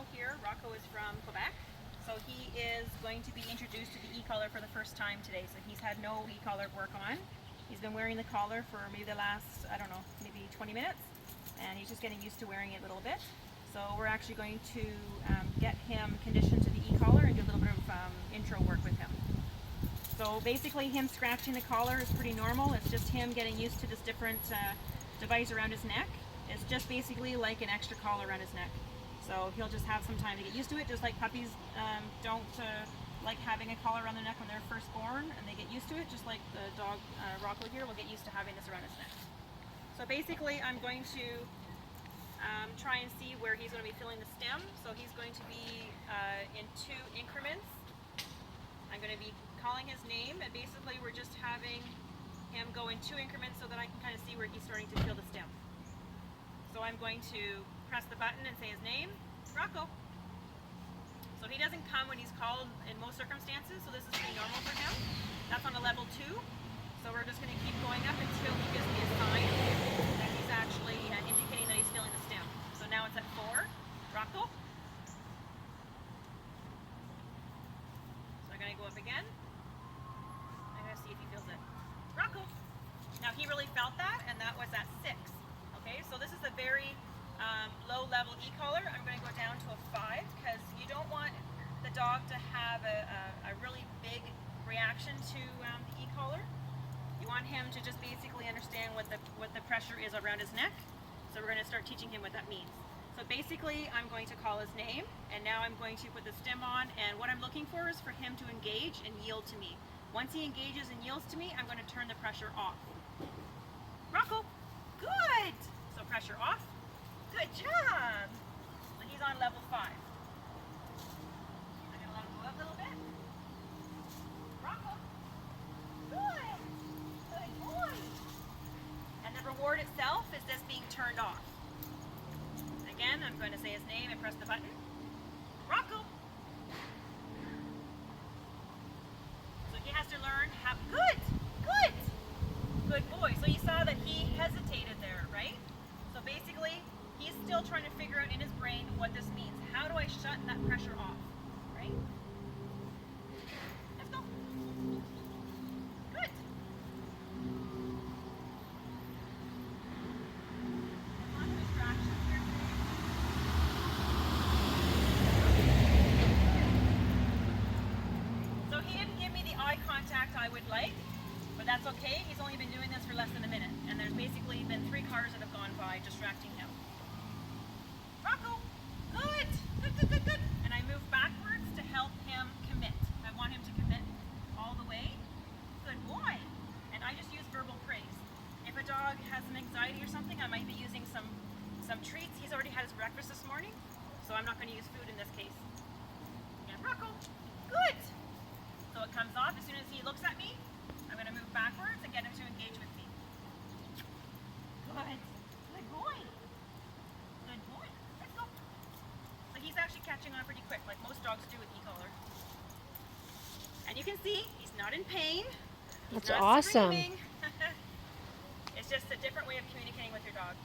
Rocco here. Rocco is from Quebec. So he is going to be introduced to the e-collar for the first time today. So he's had no e-collar work on. He's been wearing the collar for maybe the last, I don't know, maybe 20 minutes. And he's just getting used to wearing it a little bit. So we're actually going to get him conditioned to the e-collar and do a little bit of intro work with him. So basically him scratching the collar is pretty normal. It's just him getting used to this different device around his neck. It's just basically like an extra collar around his neck. So he'll just have some time to get used to it, just like puppies don't like having a collar around their neck when they're first born, and they get used to it, just like the dog Rocco here will get used to having this around his neck. So basically I'm going to try and see where he's going to be feeling the stem. So he's going to be in 2 increments. I'm going to be calling his name, and basically we're just having him go in 2 increments so that I can kind of see where he's starting to feel the stem. So I'm going to press the button and say his name, Rocco. So he doesn't come when he's called in most circumstances, so this is pretty normal for him. That's on a level 2. So we're just going to keep going up until he gives me a sign that he's actually indicating that he's feeling the stem. So now it's at 4, Rocco. So I'm going to go up again. I'm going to see if he feels it. Rocco. Now he really felt that, and that was at 6. Okay, so this is a very low level e-collar. I'm going to go down to a 5 because you don't want the dog to have a really big reaction to the e-collar. You want him to just basically understand what the pressure is around his neck. So we're going to start teaching him what that means. So basically I'm going to call his name, and now I'm going to put the stem on, and what I'm looking for is for him to engage and yield to me. Once he engages and yields to me, I'm going to turn the pressure off. Rocco! Good! So pressure off. Good job! So he's on level 5. I'm going to let him go up a little bit. Rocco! Good! Good boy! And the reward itself is this being turned off. Again, I'm going to say his name and press the button. Rocco! So he has to learn how... Good! Good! Good boy. So you saw that he hesitated there, right? So basically, he's still trying to figure out in his brain what this means. How do I shut that pressure off, right? Let's go. Good. A lot of distractions here today. So he didn't give me the eye contact I would like. But that's okay, he's only been doing this for less than a minute, and there's basically been 3 cars that have gone by distracting him. Rocco! Good! Good, good, good, good! And I move backwards to help him commit. I want him to commit all the way. Good boy! And I just use verbal praise. If a dog has some anxiety or something, I might be using some treats. He's already had his breakfast this morning, so I'm not going to use food in this case. And Rocco! Good! So it comes off as soon as he looks at me. I'm going to move backwards and get him to engage with me. Good. Good boy. Good boy. Let's go. So he's actually catching on pretty quick, like most dogs do with e-collar. And you can see he's not in pain. That's awesome. It's just a different way of communicating with your dog.